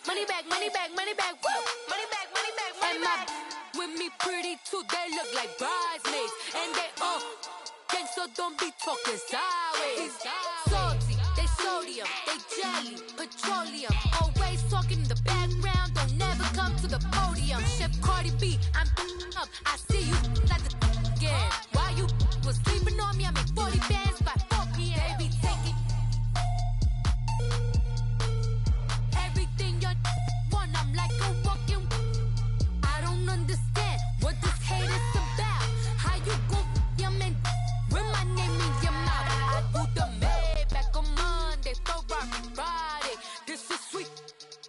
Money back, money back, money back, woo! Money back, money back, money back. With me pretty too, they look like bridesmaids. And they all gang, so don't be talking sideways. Salty, they sodium, they jelly, petroleum. Always talking in the background, don't never come to the podium. Chef Cardi B, I'm up, I see you like the again. While you was sleeping on me, I make 40 bands by 4 p.m. Baby, take it. Everything you want, I'm like a walking. I don't understand what this hate is about. How you go your man with my name in your mouth? I do the Maybach on Monday, Ferrari Friday. This is sweet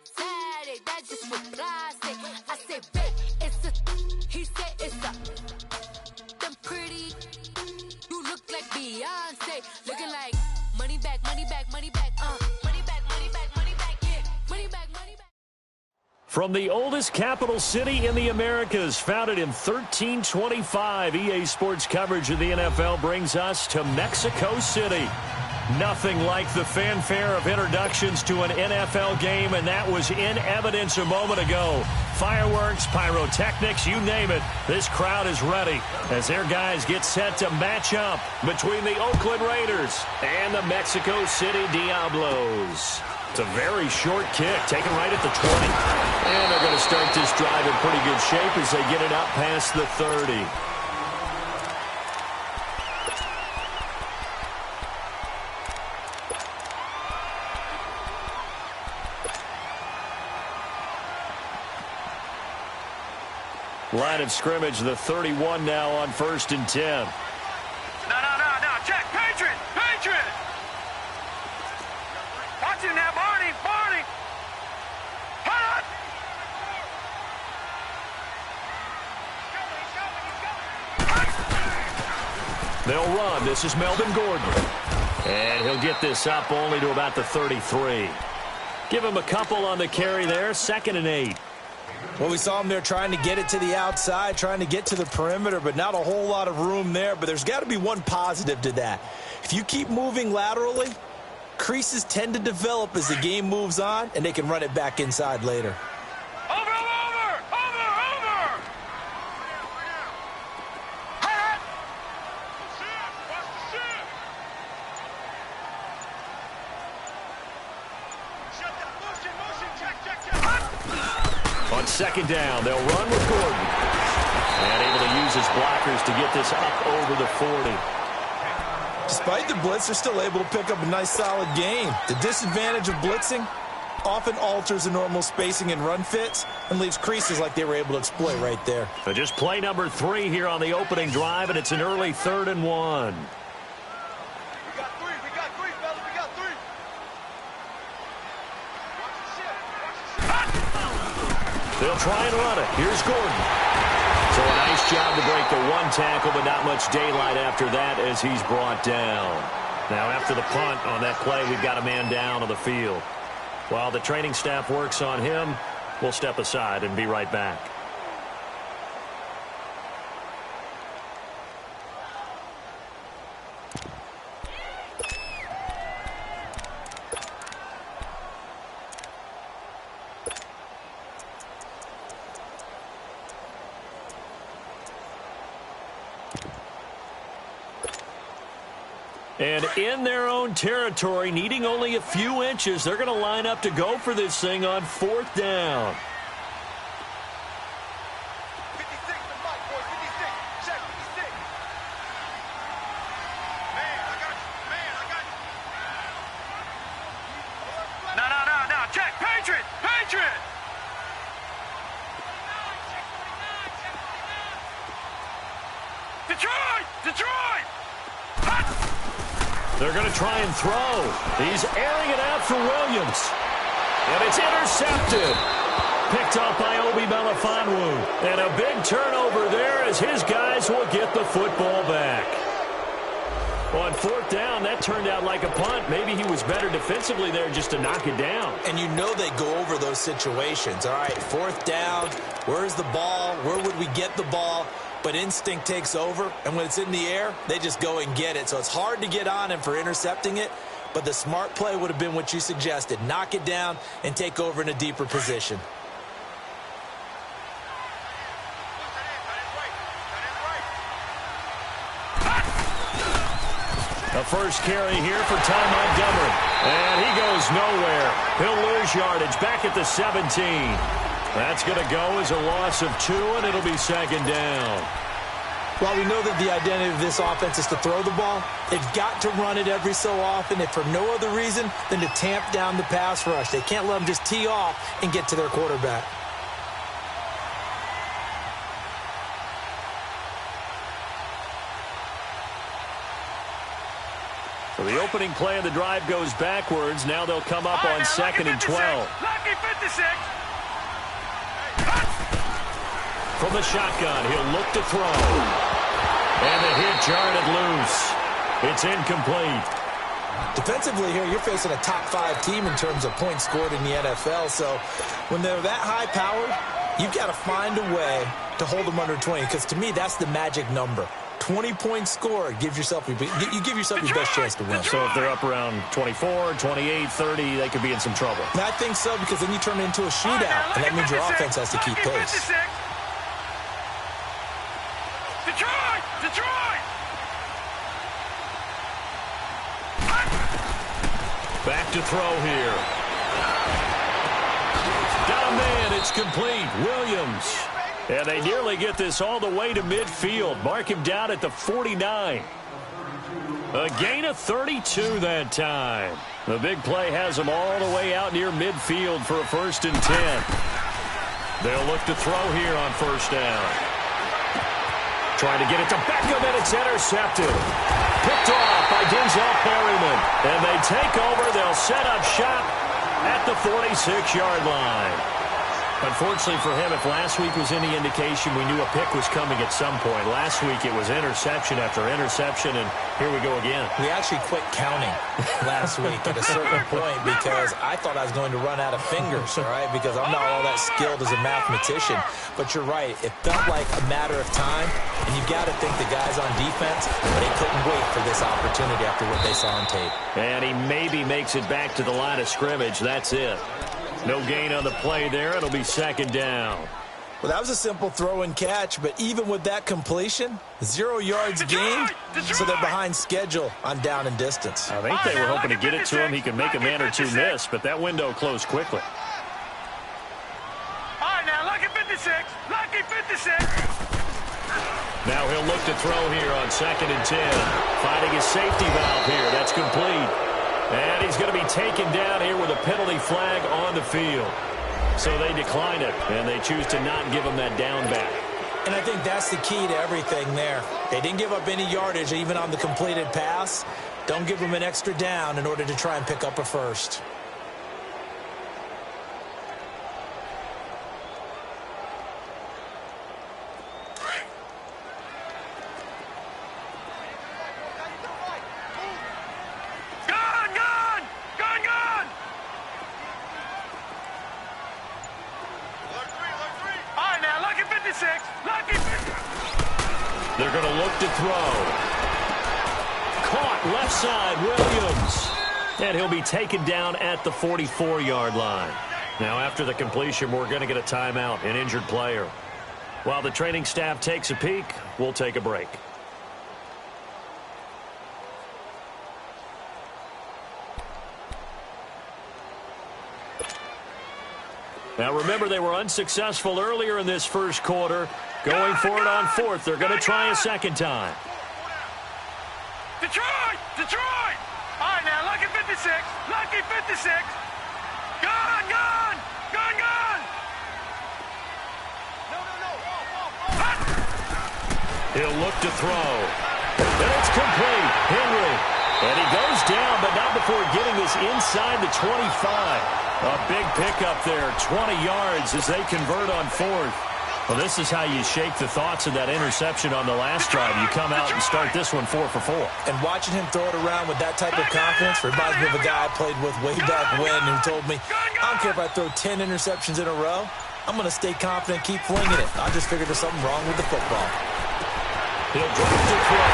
Saturday, that's just what plastic. I say, babe, it's a. He said it's a. Them pretty. You look like Beyonce, looking like money back, money back, money back, money back, money back, money back, yeah, money back, money back. From the oldest capital city in the Americas, founded in 1325, EA Sports coverage of the NFL brings us to Mexico City. Nothing like the fanfare of introductions to an NFL game, and that was in evidence a moment ago. Fireworks, pyrotechnics, you name it. This crowd is ready as their guys get set to match up between the Oakland Raiders and the Mexico City Diablos. It's a very short kick, taken right at the 20. And they're going to start this drive in pretty good shape as they get it up past the 30. Line of scrimmage, the 31 now on 1st and 10. No, check, Patriot! Watch it now, Barney! Hot! They'll run. This is Melvin Gordon. And he'll get this up only to about the 33. Give him a couple on the carry there, 2nd and 8. Well, we saw him there trying to get it to the outside, trying to get to the perimeter, but not a whole lot of room there. But there's got to be one positive to that. If you keep moving laterally, creases tend to develop as the game moves on, and they can run it back inside later. Over! Hot! On 2nd down, they'll run with Gordon. And able to use his blockers to get this up over the 40. Despite the blitz, they're still able to pick up a nice, solid game. The disadvantage of blitzing often alters the normal spacing and run fits and leaves creases like they were able to exploit right there. So just play number 3 here on the opening drive, and it's an early 3rd and 1. We got three, fellas, we got 3. They'll try and run it. Here's Gordon. So a nice job to break the 1 tackle, but not much daylight after that as he's brought down. Now after the punt on that play, we've got a man down on the field. While the training staff works on him, we'll step aside and be right back. And in their own territory, needing only a few inches, they're going to line up to go for this thing on 4th down. 56 to Mike, boy, 56. Check, 56. Man, I got you. No, check, Patriot! Detroit! They're going to try and throw. He's airing it out for Williams. And it's intercepted. Picked up by Obi Melifonwu. And a big turnover there as his guys will get the football back. On 4th down, that turned out like a punt. Maybe he was better defensively there just to knock it down. And you know they go over those situations. All right, 4th down, where's the ball? Where would we get the ball? But instinct takes over, and when it's in the air, they just go and get it. So it's hard to get on him for intercepting it, but the smart play would have been what you suggested. Knock it down and take over in a deeper position. The first carry here for Ty Montgomery. And he goes nowhere. He'll lose yardage back at the 17. That's going to go as a loss of 2, and it'll be second down. While we know that the identity of this offense is to throw the ball, they've got to run it every so often, if for no other reason than to tamp down the pass rush. They can't let them just tee off and get to their quarterback. So the opening play of the drive goes backwards. Now they'll come up on 2nd and 12. Lucky 56. From the shotgun, he'll look to throw. And the hit jarred loose. It's incomplete. Defensively here, you're facing a top 5 team in terms of points scored in the NFL. So when they're that high-powered, you've got to find a way to hold them under 20. Because to me, that's the magic number. 20 points scored, you give yourself your best chance to win. So if they're up around 24, 28, 30, they could be in some trouble. And I think so, because then you turn it into a shootout, and that means your offense has to keep pace. Detroit! Back to throw here. Got a man, it's complete. Williams. And they nearly get this all the way to midfield. Mark him down at the 49. A gain of 32 that time. The big play has them all the way out near midfield for a 1st and 10. They'll look to throw here on 1st down. Trying to get it to Beckham, and it's intercepted. Picked off by Denzel Perryman. And they take over. They'll set up shop at the 46-yard line. Unfortunately for him, if last week was any indication, we knew a pick was coming at some point. Last week it was interception after interception, and here we go again. We actually quit counting last week at a certain point because I thought I was going to run out of fingers, all right, because I'm not all that skilled as a mathematician. But you're right. It felt like a matter of time, and you've got to think the guys on defense, they couldn't wait for this opportunity after what they saw on tape. And he maybe makes it back to the line of scrimmage. That's it. No gain on the play there. It'll be 2nd down. Well, that was a simple throw and catch, but even with that completion, 0 yards gained, so they're behind schedule on down and distance. I think they were hoping to get it to him. He could make a man or two miss, but that window closed quickly. All right, now, lucky 56. Lucky 56. Now he'll look to throw here on 2nd and 10. Finding his safety valve here. That's complete. And he's going to be taken down here with a penalty flag on the field. So they decline it, and they choose to not give him that down back. And I think that's the key to everything there. They didn't give up any yardage, even on the completed pass. Don't give them an extra down in order to try and pick up a 1st. They're going to look to throw. Caught left side, Williams. And he'll be taken down at the 44-yard line. Now, after the completion, we're going to get a timeout, an injured player. While the training staff takes a peek, we'll take a break. Now, remember, they were unsuccessful earlier in this first quarter. Going for it on 4th. They're going to try a 2nd time. Detroit! Detroit! All right, now, lucky 56. Lucky 56. Gone! He'll look to throw. And it's complete. Henry. And he goes down, but not before getting this inside the 25. A big pickup there, 20 yards as they convert on 4th. Well, this is how you shake the thoughts of that interception on the last drive. You come out and start this one 4 for 4. And watching him throw it around with that type of confidence reminds me of a guy I played with way back when who told me, I don't care if I throw 10 interceptions in a row. I'm going to stay confident, keep flinging it. I just figured there's something wrong with the football. He'll drop to throw.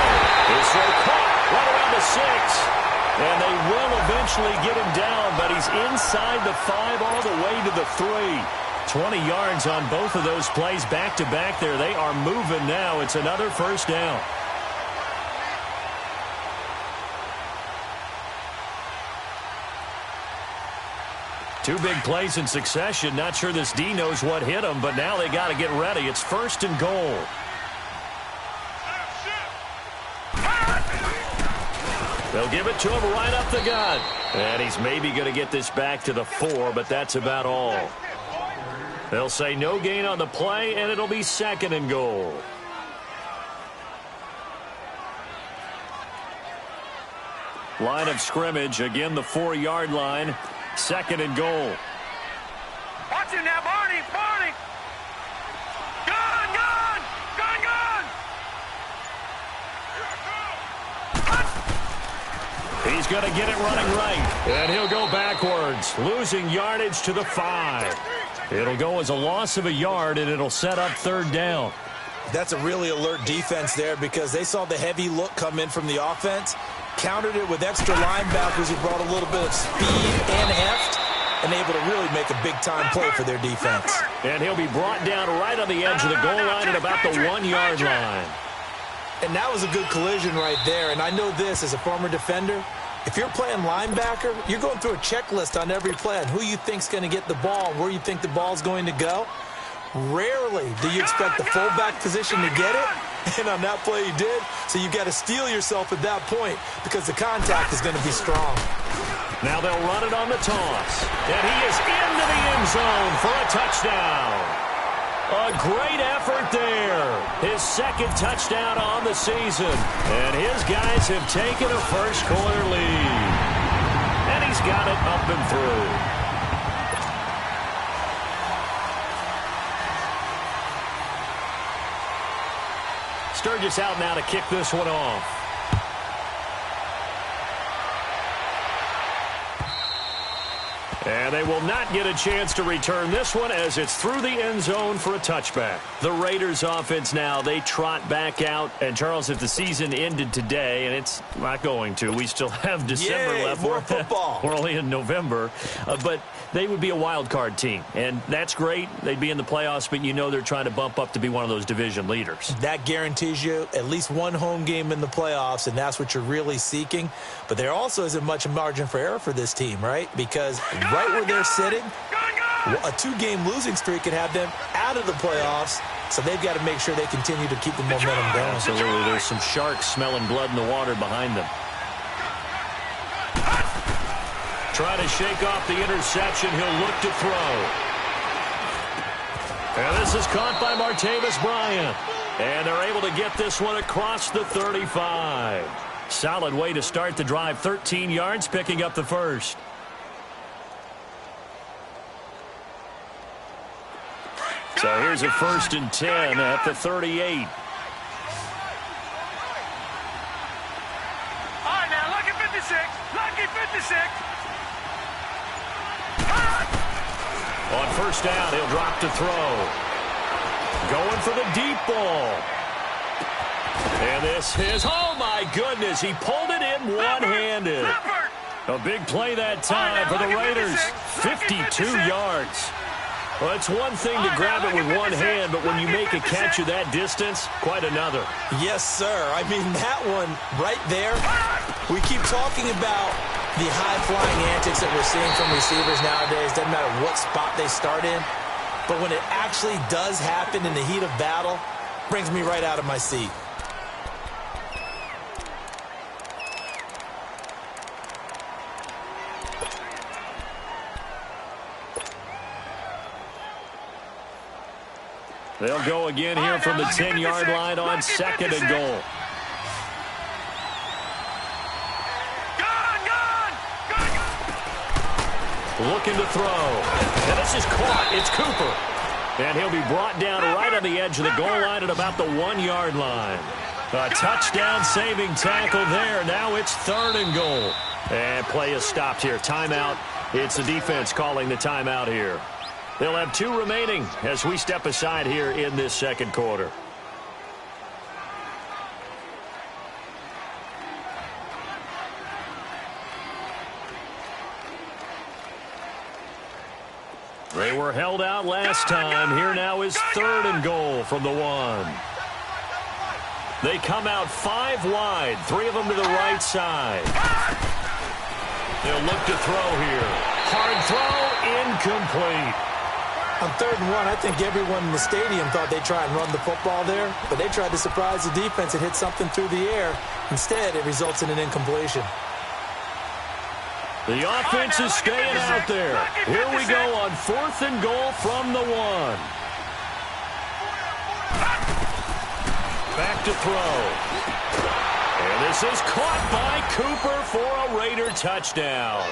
His throw caught right around the 6. And they will eventually get him down, but he's inside the 5 all the way to the 3. 20 yards on both of those plays back-to-back there. They are moving now. It's another first down. Two big plays in succession. Not sure this D knows what hit him, but now they got to get ready. It's 1st and goal. They'll give it to him right up the gut. And he's maybe going to get this back to the 4, but that's about all. They'll say no gain on the play, and it'll be 2nd and goal. Line of scrimmage, again the 4-yard line. 2nd and goal. Watch him now, Barney! Barney! Gun! Gun! Gun! Gun! He's going to get it running right. And he'll go backwards, losing yardage to the 5. It'll go as a loss of a yard, and it'll set up 3rd down. That's a really alert defense there because they saw the heavy look come in from the offense, countered it with extra linebackers who brought a little bit of speed and heft, and able to really make a big-time play for their defense. And he'll be brought down right on the edge of the goal line at about the 1-yard line. And that was a good collision right there. And I know this as a former defender. If you're playing linebacker, you're going through a checklist on every play on who you think's going to get the ball and where you think the ball's going to go. Rarely do you expect the fullback position to get it. And on that play he did. So you've got to steel yourself at that point because the contact is going to be strong. Now they'll run it on the toss. And he is into the end zone for a touchdown. A great effort there. His 2nd touchdown on the season. And his guys have taken a first-quarter lead. And he's got it up and through. Sturgis out now to kick this one off. And they will not get a chance to return this one as it's through the end zone for a touchback. The Raiders offense now, they trot back out. And, Charles, if the season ended today, and it's not going to, we still have December left. More football. We're only in November. But they would be a wild card team. And that's great. They'd be in the playoffs, but you know they're trying to bump up to be one of those division leaders. That guarantees you at least one home game in the playoffs, and that's what you're really seeking. But there also isn't much margin for error for this team, right? Because right where they're sitting, a 2-game losing streak could have them out of the playoffs, so they've got to make sure they continue to keep the momentum going. Absolutely. There's some sharks smelling blood in the water behind them. Try to shake off the interception. He'll look to throw. And this is caught by Martavis Bryant. And they're able to get this one across the 35. Solid way to start the drive. 13 yards, picking up the first. So here's a 1st and 10 at the 38. All right, now, lucky 56. Lucky 56. On 1st down, he'll drop to throw. Going for the deep ball. And this is, oh my goodness, he pulled it in one-handed. A big play that time for the Raiders. 52 yards. Well, it's one thing to grab it with one hand, but when you make a catch of that distance, quite another. Yes, sir. I mean, that one right there, we keep talking about the high-flying antics that we're seeing from receivers nowadays. Doesn't matter what spot they start in. But when it actually does happen in the heat of battle, brings me right out of my seat. They'll go again here from the 10-yard line on 2nd and goal. Looking to throw. And this is caught. It's Cooper. And he'll be brought down right on the edge of the goal line at about the 1-yard line. A touchdown-saving tackle there. Now it's 3rd and goal. And play is stopped here. Timeout. It's the defense calling the timeout here. They'll have 2 remaining as we step aside here in this 2nd quarter. They were held out last time. Here now is 3rd and goal from the 1. They come out 5 wide, 3 of them to the right side. They'll look to throw here. Hard throw, incomplete. On 3rd and 1, I think everyone in the stadium thought they'd try and run the football there, but they tried to surprise the defense and hit something through the air. Instead, it results in an incompletion. The offense is staying out there. Here we go on 4th and goal from the 1. Back to throw. And this is caught by Cooper for a Raider touchdown.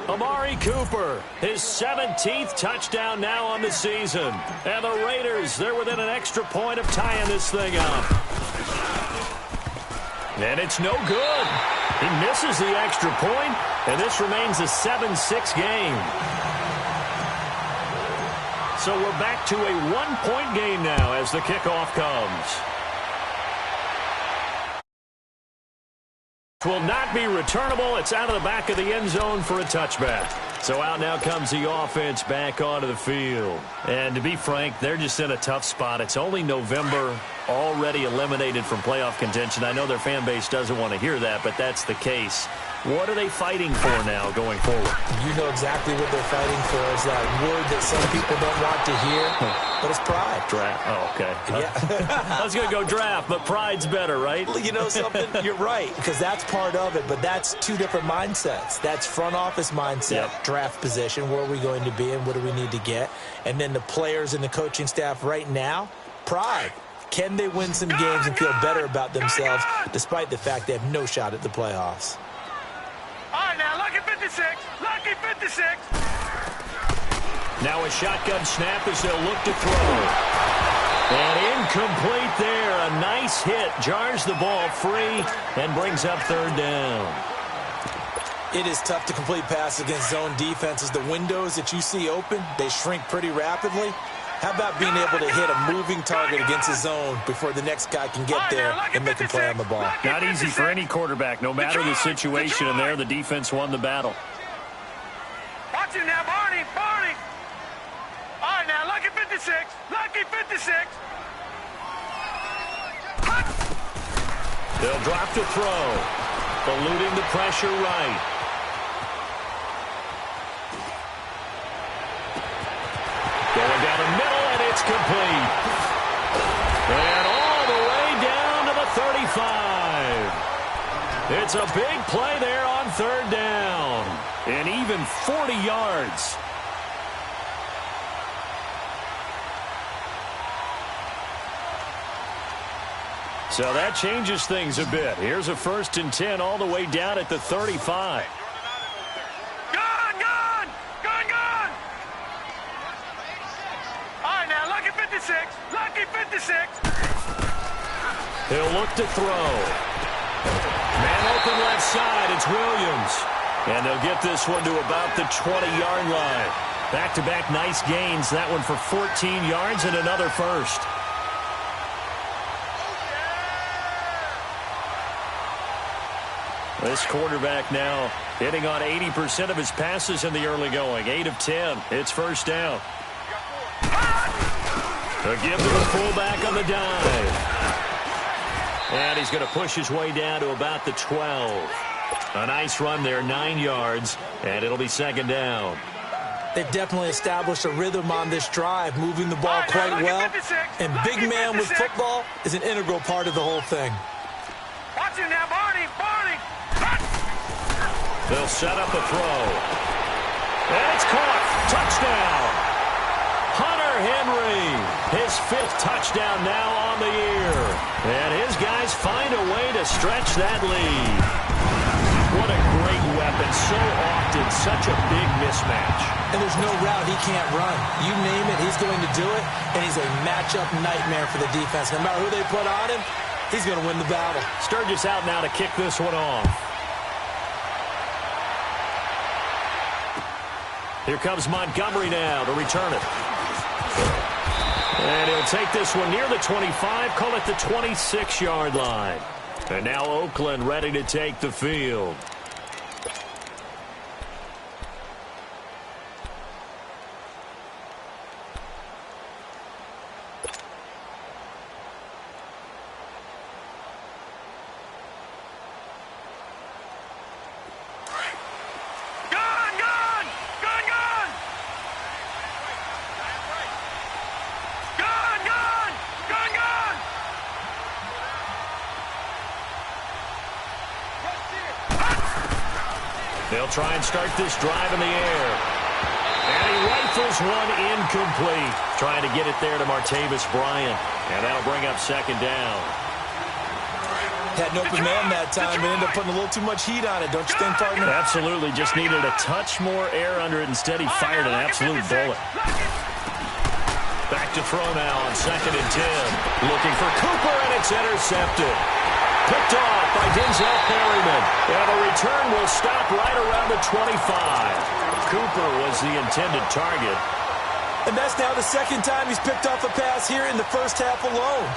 Amari Cooper, his 17th touchdown now on the season. And the Raiders, they're within an extra point of tying this thing up. And it's no good. He misses the extra point, and this remains a 7-6 game. So we're back to a 1-point game now as the kickoff comes. Will not be returnable. It's out of the back of the end zone for a touchback. So out now comes the offense back onto the field. And to be frank, they're just in a tough spot. It's only November, already eliminated from playoff contention. I know their fan base doesn't want to hear that, but that's the case. What are they fighting for now going forward? You know exactly what they're fighting for. Is that word that some people don't want to hear, but it's pride. Draft. Oh, okay. Yeah. I was going to go draft, but pride's better, right? You know something? You're right, because that's part of it, but that's 2 different mindsets. That's front office mindset, draft position, where are we going to be and what do we need to get? And then the players and the coaching staff right now, pride. Can they win some games and feel better about themselves despite the fact they have no shot at the playoffs? All right, now, lucky 56. Lucky 56. Now a shotgun snap as they'll look to throw. And incomplete there. A nice hit. Jars the ball free and brings up 3rd down. It is tough to complete passes against zone defenses. The windows that you see open, they shrink pretty rapidly. How about being able to hit a moving target against a zone before the next guy can get there and make a play on the ball? Not easy for any quarterback, no matter the situation, and there the defense won the battle. Watch it now, Barney. Barney. All right, now, lucky 56. Lucky 56. They'll drop to throw. Eluding the pressure right. Going down the middle, and it's complete. And all the way down to the 35. It's a big play there on 3rd down. And even 40 yards. So that changes things a bit. Here's a 1st and 10 all the way down at the 35. Lucky 56. He'll look to throw. Man open left side. It's Williams. And they'll get this one to about the 20-yard line. Back-to-back nice gains. That one for 14 yards and another first. This quarterback now hitting on 80% of his passes in the early going. 8 of 10. It's 1st down. A give to the fullback on the dive. And he's going to push his way down to about the 12. A nice run there, 9 yards, and it'll be 2nd down. They've definitely established a rhythm on this drive, moving the ball quite well. And big man with football is an integral part of the whole thing. Watch it now, Barney. Barney. They'll set up a throw. And it's caught. Touchdown. Hunter Henry, his 5th touchdown now on the year. And his guys find a way to stretch that lead. What a great weapon. So often, such a big mismatch. And there's no route he can't run. You name it, he's going to do it. And he's a matchup nightmare for the defense. No matter who they put on him, he's going to win the battle. Sturgis out now to kick this one off. Here comes Montgomery now to return it. And he'll take this one near the 25, call it the 26-yard line. And now Oakland ready to take the field. They'll try and start this drive in the air. And he rifles one incomplete. Trying to get it there to Martavis Bryant. And that'll bring up second down. Had an open man that time and ended up putting a little too much heat on it, don't you think, partner? Absolutely. Just needed a touch more air under it. Instead, he fired an absolute bullet. Back to throw now on 2nd and 10. Looking for Cooper, and it's intercepted. Picked off by Denzel Perryman. And the return will stop right around the 25. Cooper was the intended target. And that's now the second time he's picked off a pass here in the first half alone.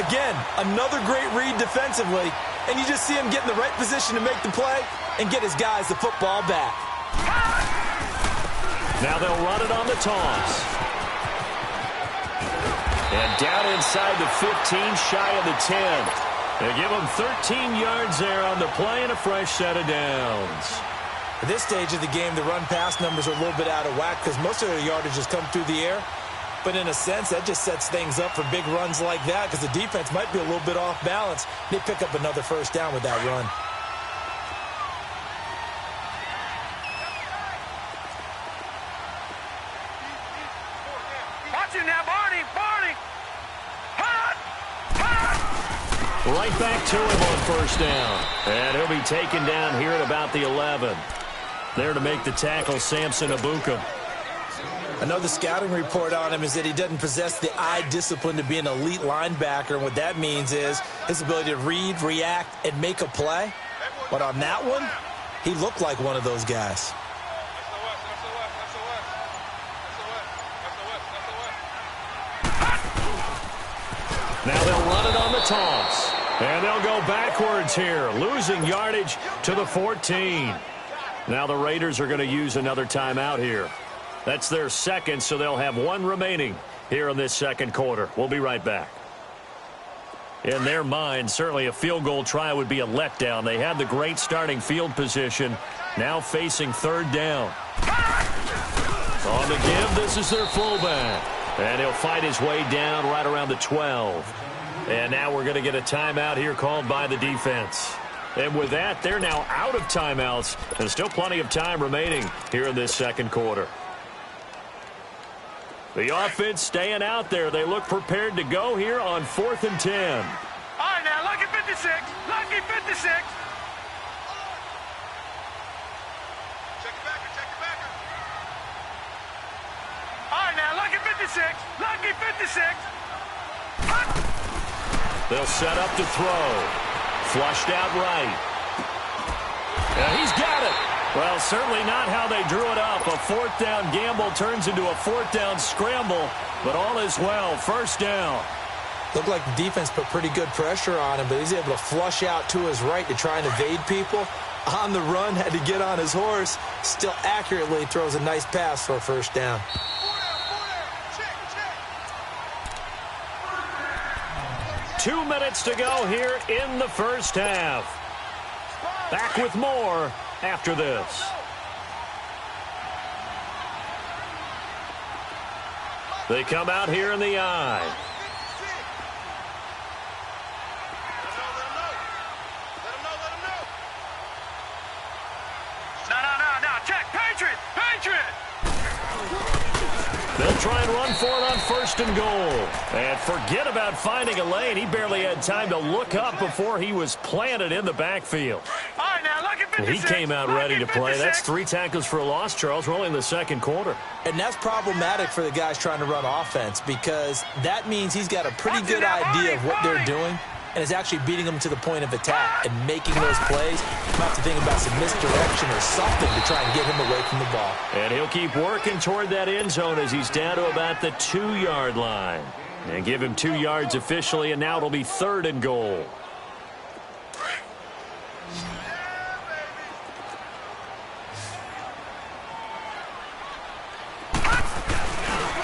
Again, another great read defensively, and you just see him get in the right position to make the play and get his guys the football back. Now they'll run it on the toss. And down inside the 15, shy of the 10. They give him 13 yards there on the play and a fresh set of downs. At this stage of the game, the run-pass numbers are a little bit out of whack because most of their yardage has come through the air. But in a sense, that just sets things up for big runs like that because the defense might be a little bit off balance. They pick up another first down with that run. Watch it now, Barney! Barney! Hot! Right back to him on first down. And he'll be taken down here at about the 11. There to make the tackle, Samson Abuka. Another scouting report on him is that he doesn't possess the eye discipline to be an elite linebacker. And what that means is his ability to read, react, and make a play. But on that one, he looked like one of those guys. Now they'll run it on the toss. And they'll go backwards here, losing yardage to the 14. Now the Raiders are going to use another timeout here. That's their second, so they'll have one remaining here in this second quarter. We'll be right back. In their mind, certainly a field goal try would be a letdown. They had the great starting field position, now facing third down. On the give, this is their fullback. And he'll fight his way down right around the 12. And now we're going to get a timeout here called by the defense. And with that, they're now out of timeouts. There's still plenty of time remaining here in this second quarter. The offense staying out there. They look prepared to go here on 4th and 10. All right, now, lucky 56. Lucky 56. Check it backer, check it backer. All right, now, lucky 56. Lucky 56. They'll set up to throw. Flushed out right. And he's got it. Well, certainly not how they drew it up. A 4th down gamble turns into a 4th down scramble, but all is well. First down. Looked like the defense put pretty good pressure on him, but he's able to flush out to his right to try and evade people. On the run, had to get on his horse. Still accurately throws a nice pass for a first down. 2 minutes to go here in the first half. Back with more after this. They come out here in the eye. No. Check. Patriot. They'll try and run for it on 1st and goal. And forget about finding a lane. He barely had time to look up before he was planted in the backfield. All right, now, lucky 56. He came out ready to play. That's 3 tackles for a loss, Charles, rolling the second quarter. And that's problematic for the guys trying to run offense because that means he's got a pretty good idea of what they're doing and is actually beating them to the point of attack and making those plays. You might have to think about some misdirection or something to try and get him away from the ball. And he'll keep working toward that end zone as he's down to about the 2-yard line. And give him 2 yards officially, and now it'll be 3rd and goal.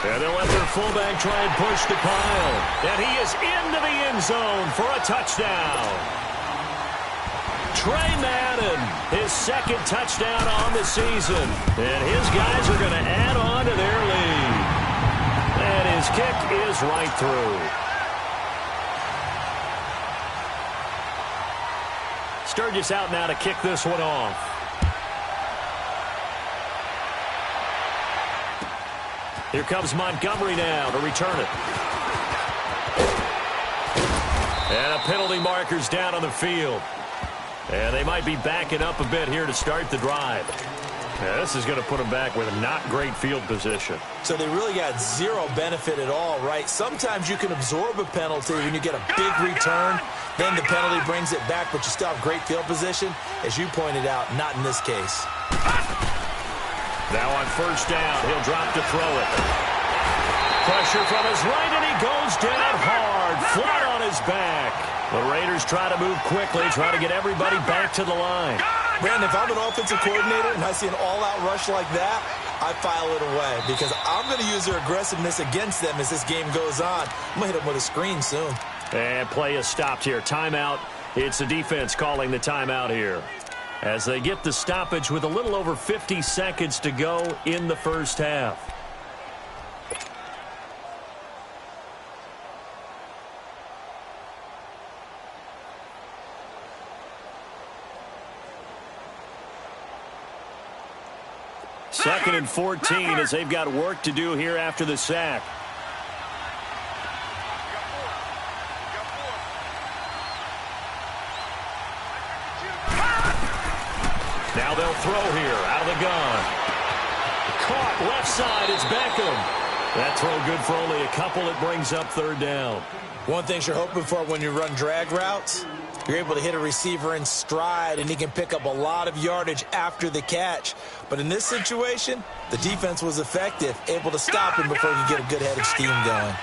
And they'll let their fullback try and push the pile. And he is into the end zone for a touchdown. Trey Madden, his 2nd touchdown on the season. And his guys are going to add on to their lead. And his kick is right through. Sturgis out now to kick this one off. Here comes Montgomery now to return it. And a penalty marker's down on the field. And they might be backing up a bit here to start the drive. Yeah, this is going to put them back with a not great field position. So they really got zero benefit at all, right? Sometimes you can absorb a penalty when you get a big return. Then the penalty brings it back, but you still have great field position. As you pointed out, not in this case. Now on first down, he'll drop to throw it. Pressure from his right, and he goes down hard, flat on his back. The Raiders try to move quickly, try to get everybody back to the line. Brandon, if I'm an offensive coordinator and I see an all-out rush like that, I file it away because I'm going to use their aggressiveness against them as this game goes on. I'm going to hit them with a screen soon. And play is stopped here. Timeout. It's the defense calling the timeout here as they get the stoppage with a little over 50 seconds to go in the first half. Second and 14 as they've got work to do here after the sack. Now they'll throw here out of the gun. Caught left side. It's Beckham. That throw good for only a couple. It brings up third down. One thing you're hoping for when you run drag routes, you're able to hit a receiver in stride, and he can pick up a lot of yardage after the catch. But in this situation, the defense was effective, able to stop him before he could get a good head of steam going.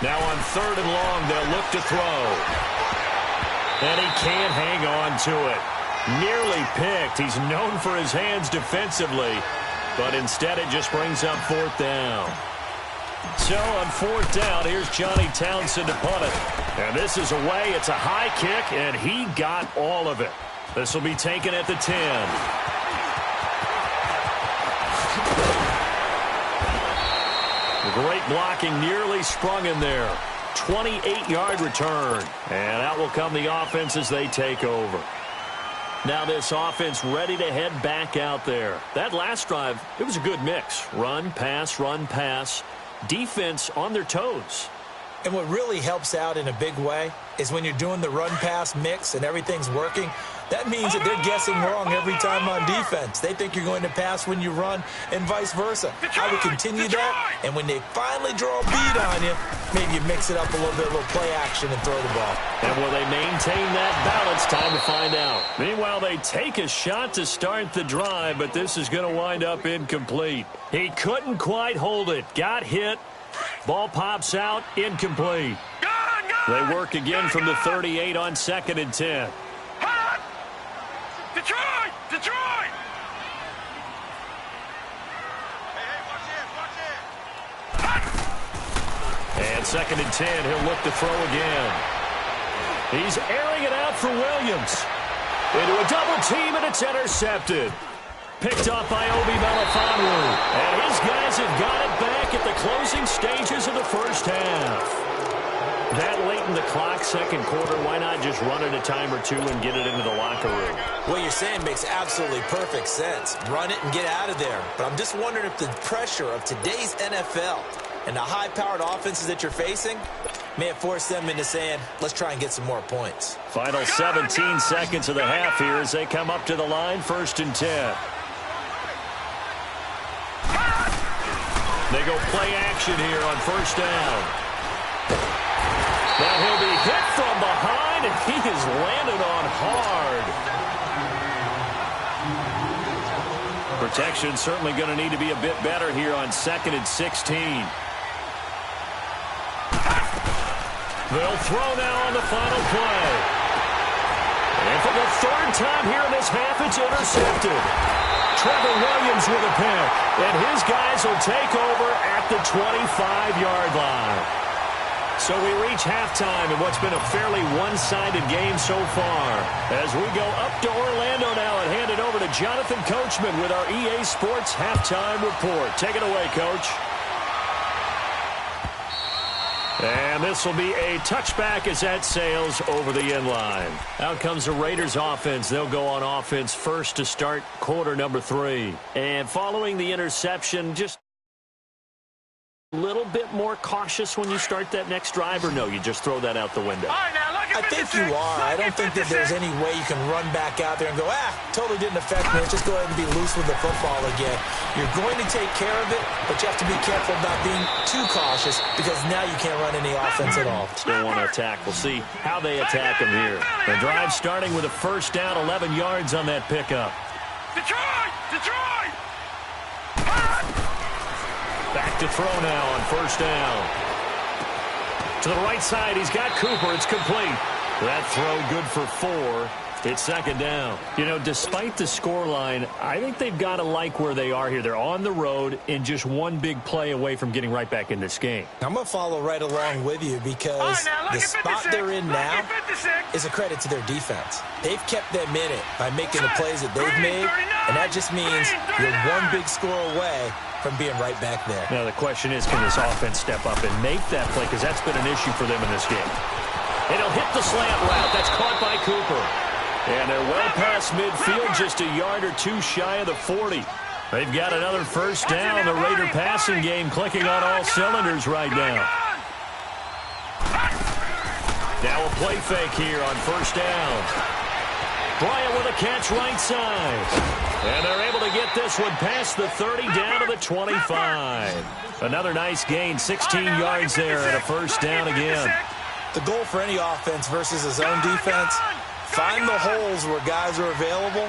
Now on third and long, they'll look to throw. And he can't hang on to it. Nearly picked. He's known for his hands defensively, but instead it just brings up fourth down. So on fourth down, here's Johnny Townsend to punt it. And this is away. It's a high kick, and he got all of it. This will be taken at the 10. Great blocking, nearly sprung in there. 28-yard return. And out will come the offense as they take over. Now this offense ready to head back out there. That last drive, it was a good mix. Run, pass. Defense on their toes. And what really helps out in a big way is when you're doing the run-pass mix and everything's working, that means that they're guessing wrong every time on defense. They think you're going to pass when you run and vice versa. I would continue that, and when they finally draw a bead on you, maybe you mix it up a little bit, a little play action and throw the ball. And will they maintain that balance? Time to find out. Meanwhile, they take a shot to start the drive, but this is going to wind up incomplete. He couldn't quite hold it. Got hit. Ball pops out. Incomplete. They work again from the 38 on second and 10. Detroit! And second and 10, he'll look to throw again. He's airing it out for Williams. Into a double team, and it's intercepted. Picked off by Obi Melifonwu. And his guys have got it back at the closing stages of the first half. That late in the clock, second quarter, why not just run it a time or two and get it into the locker room? What you're saying makes absolutely perfect sense. Run it and get out of there. But I'm just wondering if the pressure of today's NFL and the high-powered offenses that you're facing may have forced them into saying, let's try and get some more points. Final 17 seconds of the half here as they come up to the line, first and 10. They go play action here on first down. Now he'll be hit from behind, and he is landed on hard. Protection certainly going to need to be a bit better here on second and 16. They'll throw now on the final play. And for the third time here in this half, it's intercepted. Trevor Williams with a pick, and his guys will take over at the 25-yard line. So we reach halftime in what's been a fairly one-sided game so far. As we go up to Orlando now and hand it over to Jonathan Coachman with our EA Sports Halftime Report. Take it away, Coach. And this will be a touchback as that sails over the end line. Out comes the Raiders offense. They'll go on offense first to start quarter number 3. And following the interception, just a little bit more cautious when you start that next drive, or no, you just throw that out the window? I think you are. I don't think that there's any way you can run back out there and go, totally didn't affect me. Let's just go ahead and be loose with the football again. You're going to take care of it, but you have to be careful about being too cautious because now you can't run any offense at all. Still want to attack. We'll see how they attack him here. The drive starting with a first down, 11 yards on that pickup. Detroit! Detroit! Back to throw now on first down. To the right side, he's got Cooper. It's complete. That throw good for 4. It's second down. You know, despite the scoreline, I think they've got to like where they are here. They're on the road and just one big play away from getting right back in this game. I'm going to follow right along with you because the spot they're in now is a credit to their defense. They've kept them in it by making the plays that they've made, and that just means you're one big score away from being right back there. Now the question is, can this offense step up and make that play? Because that's been an issue for them in this game. And he'll hit the slant route. That's caught by Cooper. And they're well past midfield, just a yard or two shy of the 40. They've got another first down. The Raider passing game clicking on all cylinders right now. Now a play fake here on first down. Bryant with a catch right side. And they're able to get this one past the 30 down to the 25. Another nice gain, 16 yards there and a first down again. The goal for any offense versus a zone defense, find the holes where guys are available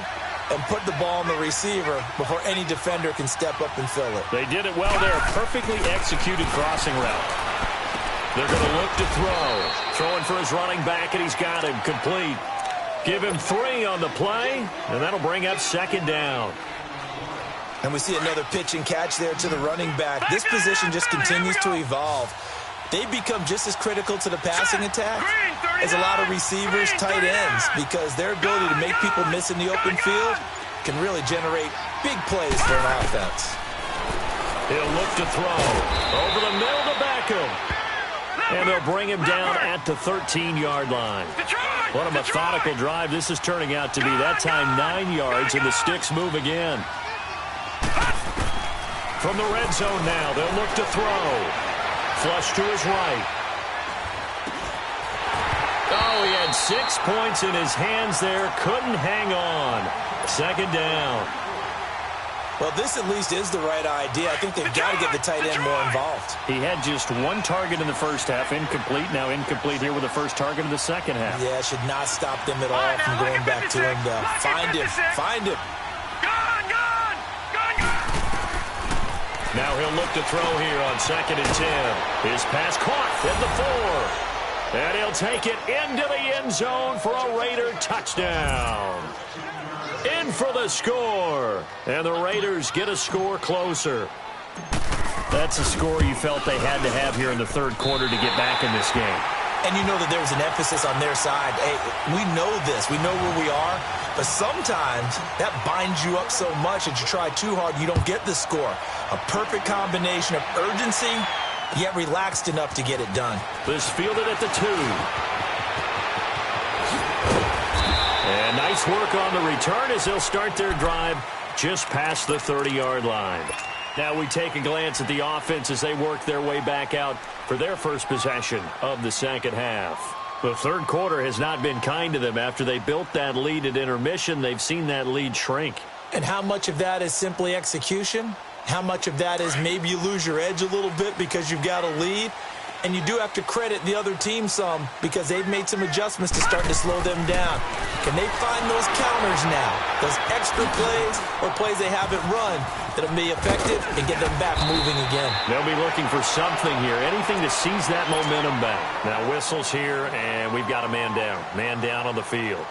and put the ball on the receiver before any defender can step up and fill it. They did it well there. Perfectly executed crossing route. They're going to look to throw. Throwing for his running back, and he's got him complete. Give him 3 on the play, and that'll bring up second down. And we see another pitch and catch there to the running back. This position just continues to evolve. They become just as critical to the passing attack as a lot of receivers, tight ends, because their ability to make people miss in the open field can really generate big plays for an offense. He'll look to throw. Over the middle to Beckham. And they'll bring him down at the 13-yard line. What a methodical drive this is turning out to be. That time 9 yards, and the sticks move again. From the red zone now, they'll look to throw. Flush to his right. Oh, he had 6 points in his hands there. Couldn't hang on. Second down. Well, this at least is the right idea. I think they've got to get the tight end more involved. He had just 1 target in the first half, incomplete. Now incomplete here with the first target of the second half. Yeah, should not stop them at all from going back to him, though. Find him. Find him. Now he'll look to throw here on 2nd and 10. His pass caught at the 4. And he'll take it into the end zone for a Raider touchdown. In for the score. And the Raiders get a score closer. That's a score you felt they had to have here in the third quarter to get back in this game. And you know that there was an emphasis on their side. Hey, we know this. We know where we are. But sometimes that binds you up so much that you try too hard and you don't get the score. A perfect combination of urgency, yet relaxed enough to get it done. This fielded at the 2. And nice work on the return as they'll start their drive just past the 30-yard line. Now we take a glance at the offense as they work their way back out for their first possession of the second half. The third quarter has not been kind to them. After they built that lead at intermission, they've seen that lead shrink. And how much of that is simply execution? How much of that is maybe you lose your edge a little bit because you've got a lead? And you do have to credit the other team some because they've made some adjustments to start to slow them down. Can they find those counters now, those extra plays or plays they haven't run that'll be effective and get them back moving again? They'll be looking for something here, anything to seize that momentum back. Now whistles here, and we've got a man down. Man down on the field.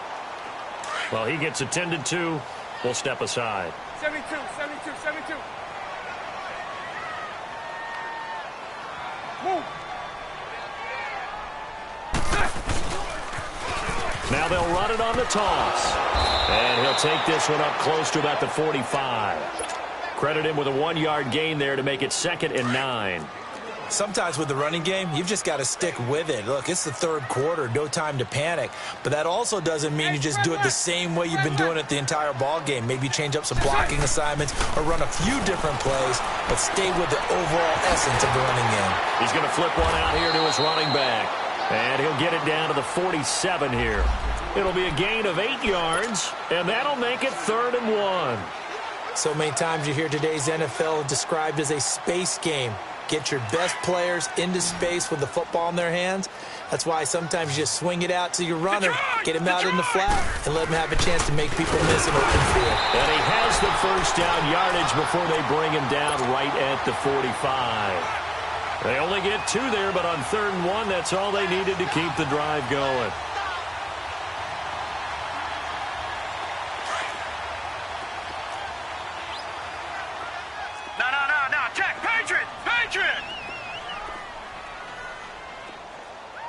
Well, he gets attended to. We'll step aside. 72, 72, 72. Move. Now they'll run it on the toss. And he'll take this one up close to about the 45. Credit him with a 1-yard gain there to make it 2nd and 9. Sometimes with the running game, you've just got to stick with it. Look, it's the third quarter, no time to panic. But that also doesn't mean you just do it the same way you've been doing it the entire ball game. Maybe change up some blocking assignments or run a few different plays, but stay with the overall essence of the running game. He's going to flip one out here to his running back. And he'll get it down to the 47 here. It'll be a gain of 8 yards, and that'll make it 3rd and 1. So many times you hear today's NFL described as a space game. Get your best players into space with the football in their hands. That's why sometimes you just swing it out to your runner, get him out in the flat, and let him have a chance to make people miss an open field. And he has the first down yardage before they bring him down right at the 45. They only get 2 there, but on 3rd and 1, that's all they needed to keep the drive going. No, check, Patriot!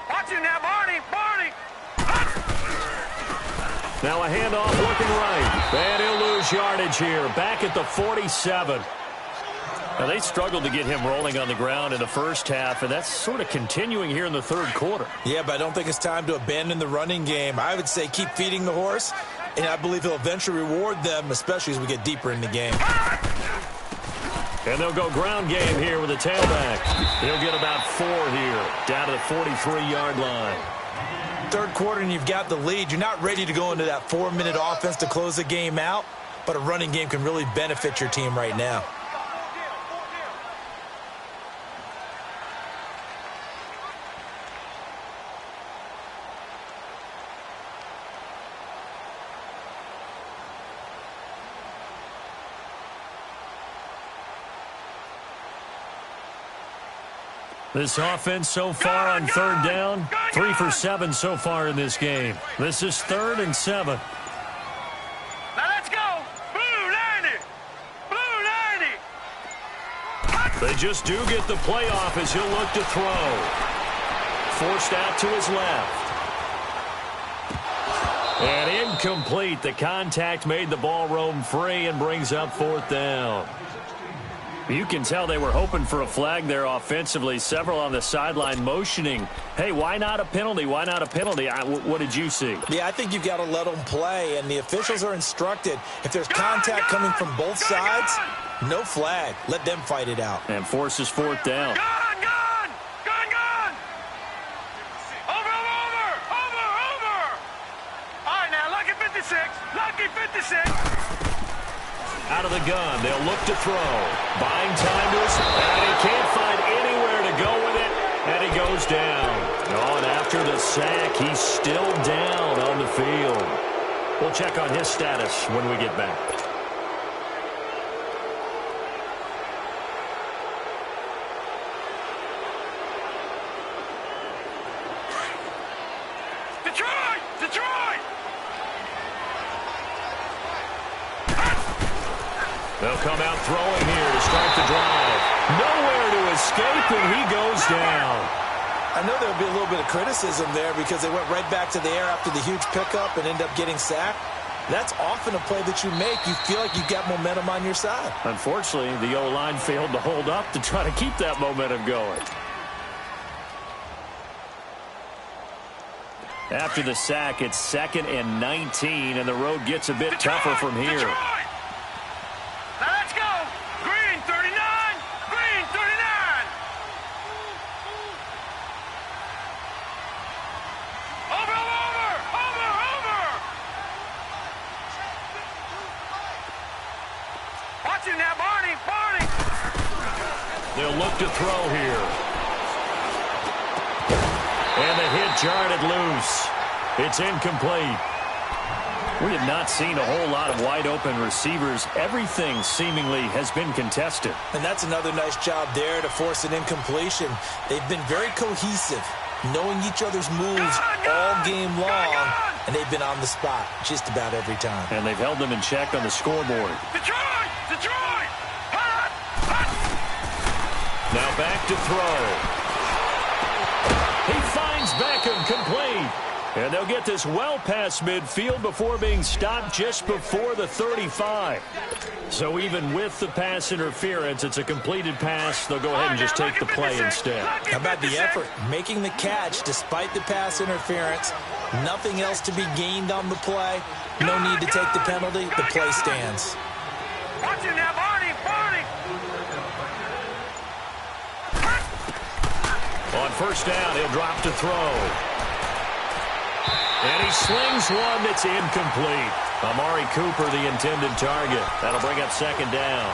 Watch him now, Barney! Now a handoff looking right. And he'll lose yardage here, back at the 47. Now they struggled to get him rolling on the ground in the first half, and that's sort of continuing here in the third quarter. Yeah, but I don't think it's time to abandon the running game. I would say keep feeding the horse, and I believe he'll eventually reward them, especially as we get deeper in the game. And they'll go ground game here with a tailback. He'll get about 4 here, down to the 43-yard line. Third quarter and you've got the lead. You're not ready to go into that 4-minute offense to close the game out, but a running game can really benefit your team right now. This offense so far on 3rd down, 3 for 7 so far in this game. This is 3rd and 7. Now let's go! Blue 90! They just do get the playoff as he'll look to throw. Forced out to his left. And incomplete. The contact made the ball roam free and brings up 4th down. You can tell they were hoping for a flag there offensively. Several on the sideline motioning, hey, why not a penalty? Why not a penalty? What did you see? Yeah, I think you've got to let them play, and the officials are instructed. If there's contact coming from both sides, no flag. Let them fight it out. And forces 4th down. Gun! Over! All right, now, lucky 56. Out of the gun, they'll look to throw. Buying time to his, and he can't find anywhere to go with it, and he goes down. Oh, and after the sack, he's still down on the field. We'll check on his status when we get back. Detroit! They'll come out throwing here to start the drive. Nowhere to escape, and he goes down. I know there'll be a little bit of criticism there because they went right back to the air after the huge pickup and end up getting sacked. That's often a play that you make. You feel like you've got momentum on your side. Unfortunately, the O-line failed to hold up to try to keep that momentum going. After the sack, it's 2nd and 19, and the road gets a bit tougher from here. Detroit! Now let's go! Green 39! Over! Watch him now, Barney! They'll look to throw here. And the hit jarred it loose. It's incomplete. We have not seen a whole lot of wide-open receivers. Everything seemingly has been contested. And that's another nice job there to force an incompletion. They've been very cohesive, knowing each other's moves all game long, and they've been on the spot just about every time. And they've held them in check on the scoreboard. Detroit! Now back to throw. He finds Beckham complete. And they'll They'll get this well past midfield before being stopped just before the 35. So even with the pass interference, it's a completed pass. They'll go ahead and just take the play instead. How about the effort? Making the catch despite the pass interference. Nothing else to be gained on the play. No need to take the penalty. The play stands. Watch it now, Barney, Barney. On first down, he'll drop to throw. And he slings one that's incomplete. Amari Cooper, the intended target. That'll bring up second down.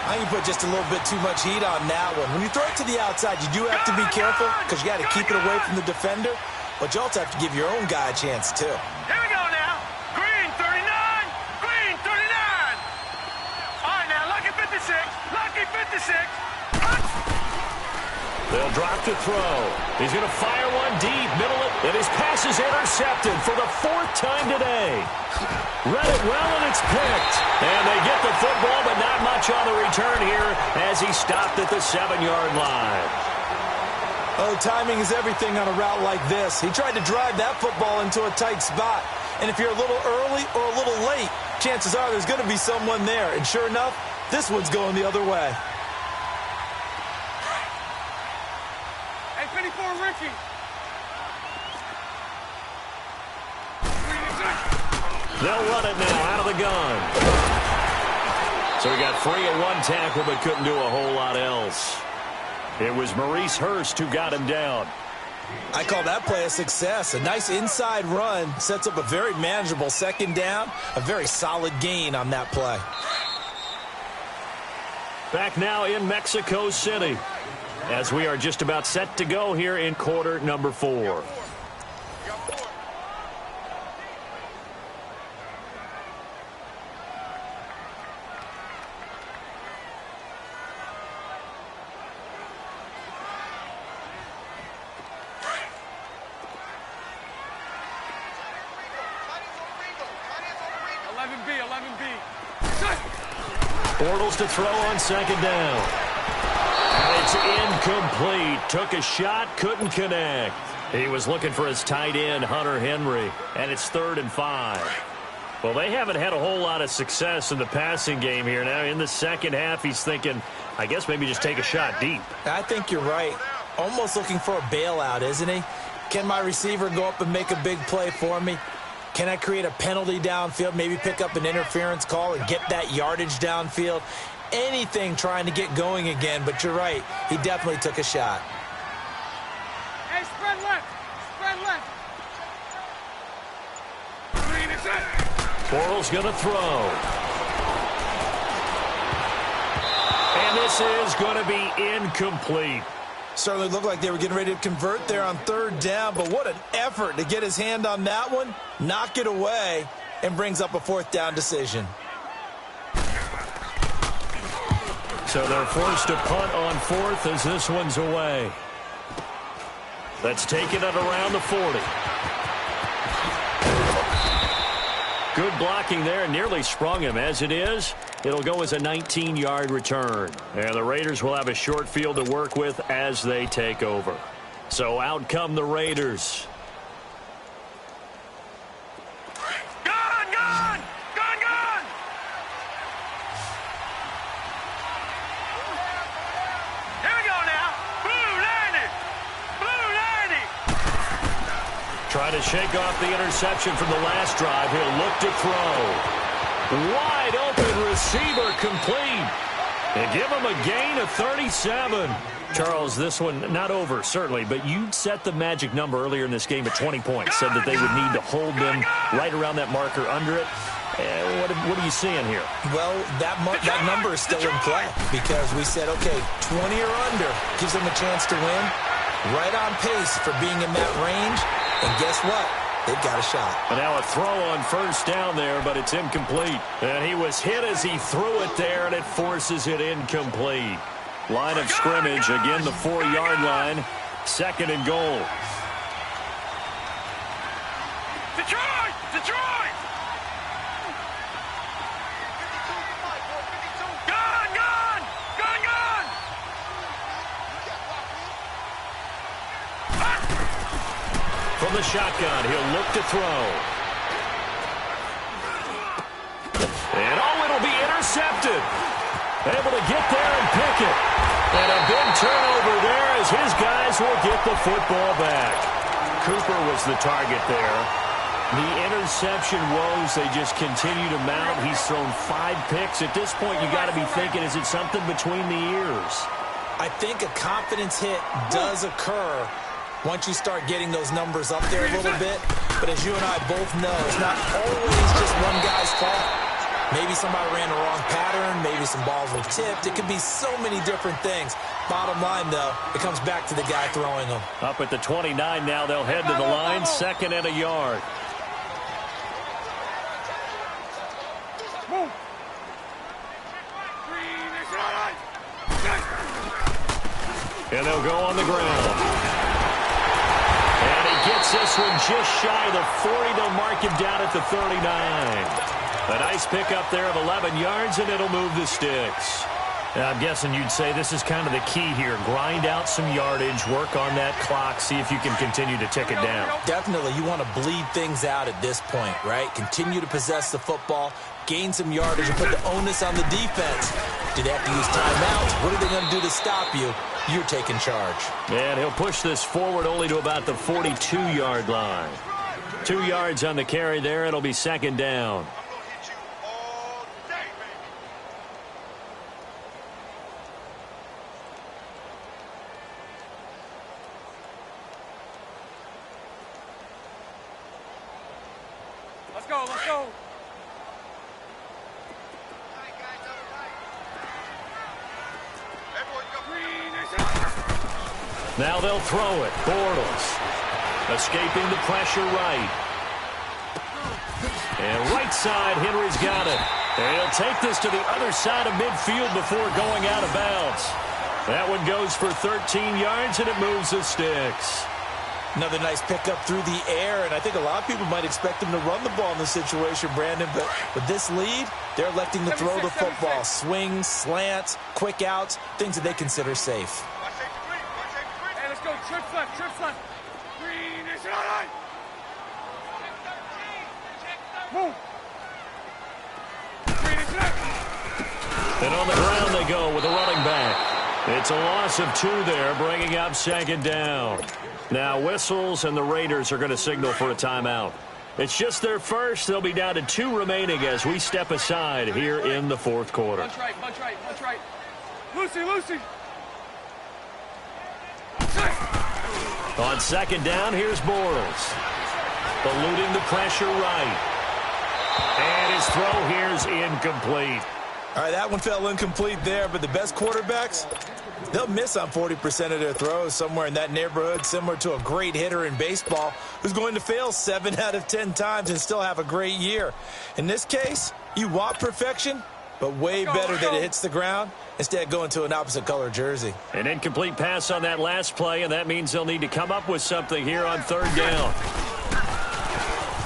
I think you put just a little bit too much heat on that one. When you throw it to the outside, you do have to be careful because you got to keep it away from the defender. But you also have to give your own guy a chance, too. Here we go now. Green 39. Green 39. All right, now, Lucky 56. Lucky 56. They'll drop to throw. He's going to fire one deep, middle it, and his pass is intercepted for the 4th time today. Read it well, and it's picked. And they get the football, but not much on the return here as he stopped at the 7-yard line. Oh, timing is everything on a route like this. He tried to drive that football into a tight spot. And if you're a little early or a little late, chances are there's going to be someone there. And sure enough, this one's going the other way. Hey, 54, Ricky. They'll run it now out of the gun. So he got free of one tackle but couldn't do a whole lot else. It was Maurice Hurst who got him down. I call that play a success. A nice inside run sets up a very manageable second down. A very solid gain on that play. Back now in Mexico City as we are just about set to go here in quarter number 4. 11B. Bortles to throw on second down. And it's incomplete. Took a shot, couldn't connect. He was looking for his tight end, Hunter Henry, and it's 3rd and 5. Well, they haven't had a whole lot of success in the passing game here. Now, in the second half, he's thinking, I guess maybe just take a shot deep. I think you're right. Almost looking for a bailout, isn't he? Can my receiver go up and make a big play for me? Can I create a penalty downfield, maybe pick up an interference call and get that yardage downfield? Anything trying to get going again, but you're right. He definitely took a shot. Hey, spread left. Spread left. Bortles going to throw. And this is going to be incomplete. Certainly looked like they were getting ready to convert there on 3rd down, but what an effort to get his hand on that one, knock it away, and brings up a 4th down decision. So they're forced to punt on 4th as this one's away. Let's take it at around the 40. Good blocking there, nearly sprung him. As it is, it'll go as a 19-yard return. And the Raiders will have a short field to work with as they take over. So out come the Raiders. Gone! Here we go now. Blue 90. Trying to shake off the interception from the last drive. He'll look to throw. Wide open receiver complete. And give him a gain of 37. Charles, this one not over, certainly, but you set the magic number earlier in this game at 20 points. Said that they would need to hold them right around that marker under it. What are you seeing here? Well, that number is still in play because we said, okay, 20 or under gives them a chance to win. Right on pace for being in that range. And guess what? They've got a shot. And now a throw on first down there, but it's incomplete. And he was hit as he threw it there, and it forces it incomplete. Line of scrimmage, again the 4-yard line. 2nd and goal. Detroit! From from the shotgun. He'll look to throw. And, it'll be intercepted. Able to get there and pick it. And a big turnover there as his guys will get the football back. Cooper was the target there. The interception woes, they just continue to mount. He's thrown 5 picks. At this point, you got to be thinking, is it something between the ears? I think a confidence hit does occur once you start getting those numbers up there a little bit. But as you and I both know, it's not always just one guy's fault. Maybe somebody ran the wrong pattern. Maybe some balls were tipped. It could be so many different things. Bottom line, though, it comes back to the guy throwing them. Up at the 29 now, they'll head to the line, 2nd and a yard. And they'll go on the ground. And he gets this one just shy of the 40. They'll mark him down at the 39. A nice pickup there of 11 yards, and it'll move the sticks. I'm guessing you'd say this is kind of the key here. Grind out some yardage, work on that clock, see if you can continue to tick it down. Definitely. You want to bleed things out at this point, right? Continue to possess the football, gain some yardage, and put the onus on the defense. Do they have to use timeouts? What are they going to do to stop you? You're taking charge. And he'll push this forward only to about the 42-yard line. 2 yards on the carry there. It'll be 2nd down. Let's go, let's go. Now they'll throw it. Bortles escaping the pressure right. And right side, Henry's got it. And he'll take this to the other side of midfield before going out of bounds. That one goes for 13 yards, and it moves the sticks. Another nice pickup through the air, and I think a lot of people might expect him to run the ball in this situation, Brandon, but with this lead, they're electing to throw the football. Swings, slants, quick outs, things that they consider safe. Hey, let's go. Trips left. Green is on. Move. Green is left. And on the ground they go with a running back. It's a loss of 2 there, bringing up 2nd down. Now whistles, and the Raiders are going to signal for a timeout. It's just their first. They'll be down to 2 remaining as we step aside here in the 4th quarter. Punch right. Lucy. On 2nd down, here's Bortles. Eluding the pressure right. And his throw here's incomplete. All right, that one fell incomplete there, but the best quarterbacks, they'll miss on 40% of their throws, somewhere in that neighborhood, similar to a great hitter in baseball who's going to fail 7 out of 10 times and still have a great year. In this case, you want perfection, but way better that it hits the ground instead of going to an opposite color jersey. An incomplete pass on that last play, and that means they'll need to come up with something here on 3rd down.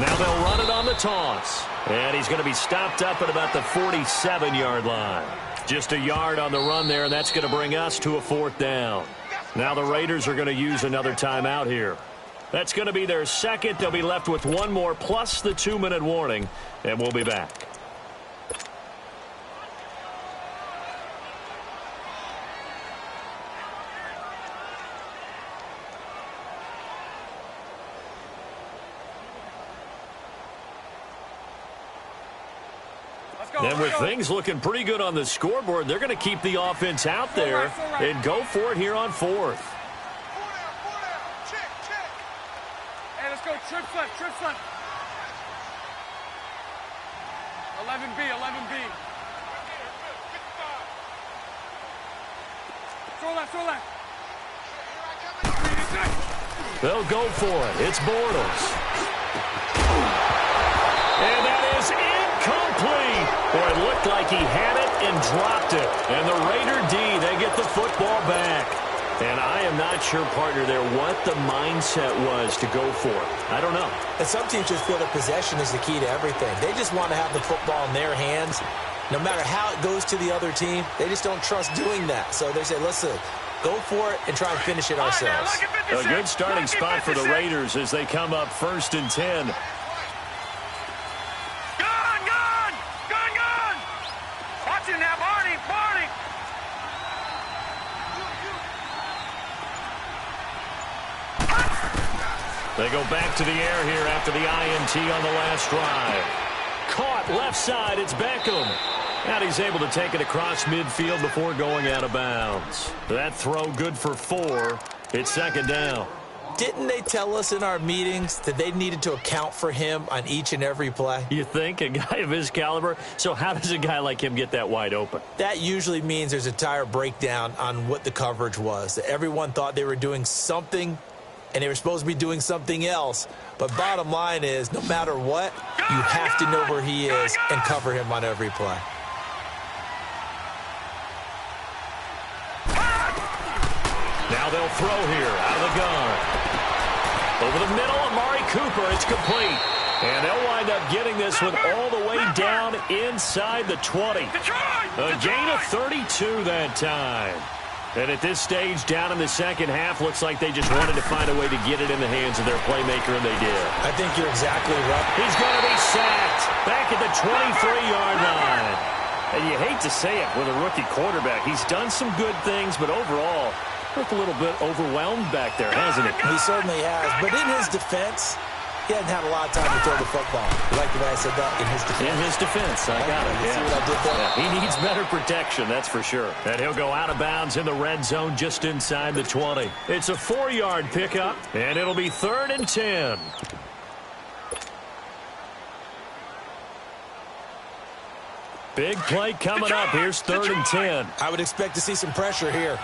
Now they'll run it on the toss. And he's going to be stopped up at about the 47-yard line. Just a yard on the run there, and that's going to bring us to a 4th down. Now the Raiders are going to use another timeout here. That's going to be their 2nd. They'll be left with 1 more plus the 2-minute warning, and we'll be back. And with things looking pretty good on the scoreboard, they're going to keep the offense out there and go for it here on 4th. Hey, let's go. Trips left. 11B. Throw left. They'll go for it. It's Bortles. And that is incomplete. Boy, it looked like he had it and dropped it. And the Raider D, they get the football back. And I am not sure, partner, there what the mindset was to go for it. I don't know. And some teams just feel that possession is the key to everything. They just want to have the football in their hands. No matter how it goes to the other team, they just don't trust doing that. So they say, listen, Go for it and try and finish it ourselves. A good starting spot for the Raiders as they come up 1st and 10. Gun! Watch him now, Barney! They go back to the air here after the INT on the last drive. Caught left side, it's Beckham. And he's able to take it across midfield before going out of bounds. That throw good for 4. It's 2nd down. Didn't they tell us in our meetings that they needed to account for him on each and every play? You think? A guy of his caliber? So how does a guy like him get that wide open? That usually means there's a tire breakdown on what the coverage was. Everyone thought they were doing something, and they were supposed to be doing something else. But bottom line is, no matter what, you have to know where he is and cover him on every play. Now they'll throw here out of the gun. Over the middle, Amari Cooper. It's complete. And they'll wind up getting this one all the way down inside the 20. A gain of 32 that time. And at this stage, down in the second half, looks like they just wanted to find a way to get it in the hands of their playmaker, and they did. I think you're exactly right. He's going to be sacked back at the 23-yard line. And you hate to say it with a rookie quarterback. He's done some good things, but overall, looked a little bit overwhelmed back there, hasn't he? He certainly has. But in his defense, he hasn't had a lot of time to throw the football. You like the way I said that? In his defense. In his defense. I got it. See what I did there? Yeah, he needs better protection, that's for sure. And he'll go out of bounds in the red zone just inside the 20. It's a 4-yard pickup, and it'll be 3rd and 10. Big play coming up. Here's 3rd and 10. I would expect to see some pressure here.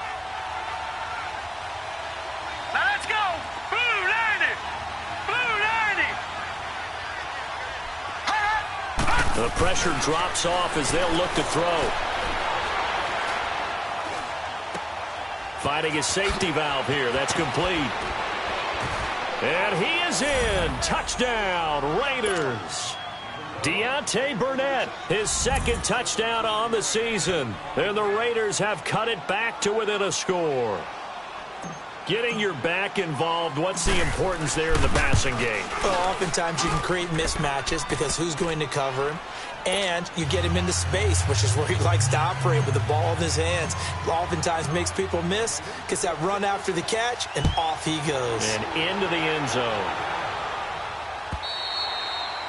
Now let's go! Blue 90! The pressure drops off as they'll look to throw. Finding a safety valve here. That's complete. And he is in. Touchdown, Raiders. Deontay Burnett, his 2nd touchdown on the season. And the Raiders have cut it back to within a score. Getting your back involved, what's the importance there in the passing game? Well, oftentimes you can create mismatches because who's going to cover him? And you get him into space, which is where he likes to operate with the ball in his hands. Oftentimes makes people miss, gets that run after the catch, and off he goes. And into the end zone.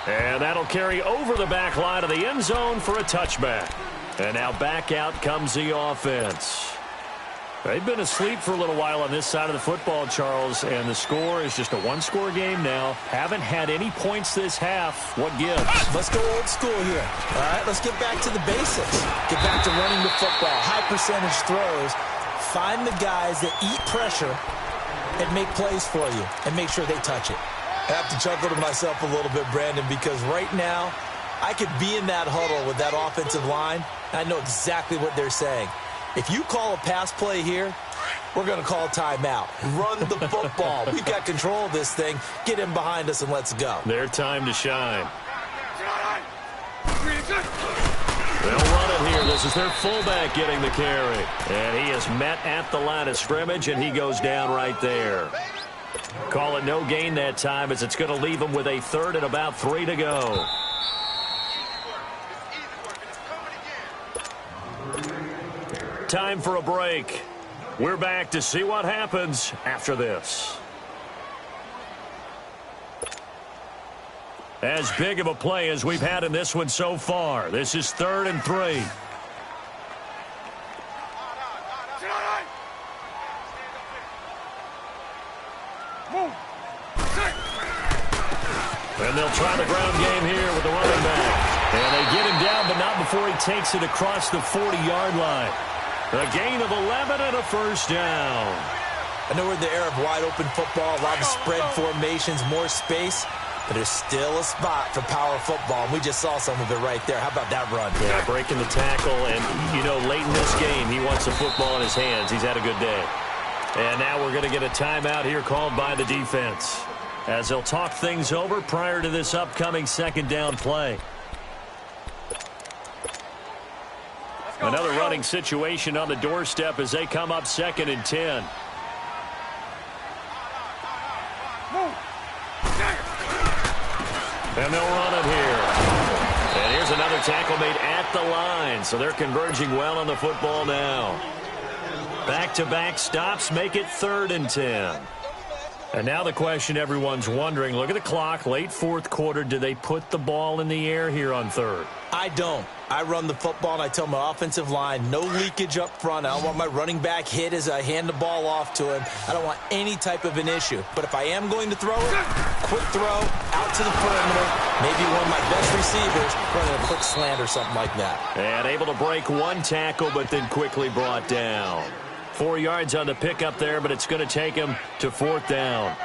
And that'll carry over the back line of the end zone for a touchback. And now back out comes the offense. They've been asleep for a little while on this side of the football, Charles, and the score is just a one-score game now. Haven't had any points this half. What gives? Let's go old school here. All right, let's get back to the basics. Get back to running the football, high percentage throws. Find the guys that eat pressure and make plays for you and make sure they touch it. I have to chuckle to myself a little bit, Brandon, because right now I could be in that huddle with that offensive line, and I know exactly what they're saying. If you call a pass play here, we're going to call a timeout. Run the football. We've got control of this thing. Get him behind us and let's go. Their time to shine. They'll run it here. This is their fullback getting the carry. And he is met at the line of scrimmage, and he goes down right there. Call it no gain that time as it's going to leave him with a 3rd and about 3 to go. Time for a break. We're back to see what happens after this. As big of a play as we've had in this one so far. This is 3rd and 3. And they'll try the ground game here with the running back. And they get him down, but not before he takes it across the 40-yard line. A gain of 11 and a 1st down. I know we're in the era of wide-open football, a lot of spread formations, more space, but there's still a spot for power football, and we just saw some of it right there. How about that run? Yeah, breaking the tackle, and, you know, late in this game, he wants the football in his hands. He's had a good day. And now we're going to get a timeout here called by the defense as they'll talk things over prior to this upcoming 2nd down play. Another running situation on the doorstep as they come up 2nd and 10. And they'll run it here. And here's another tackle made at the line. So they're converging well on the football now. Back-to-back stops make it 3rd and 10. And now the question everyone's wondering, look at the clock, late 4th quarter. Do they put the ball in the air here on 3rd? I don't. I run the football, and I tell my offensive line, no leakage up front. I don't want my running back hit as I hand the ball off to him. I don't want any type of an issue. But if I am going to throw it, quick throw, out to the perimeter, maybe one of my best receivers running a quick slant or something like that. And able to break one tackle, but then quickly brought down. 4 yards on the pickup there, but it's going to take him to 4th down.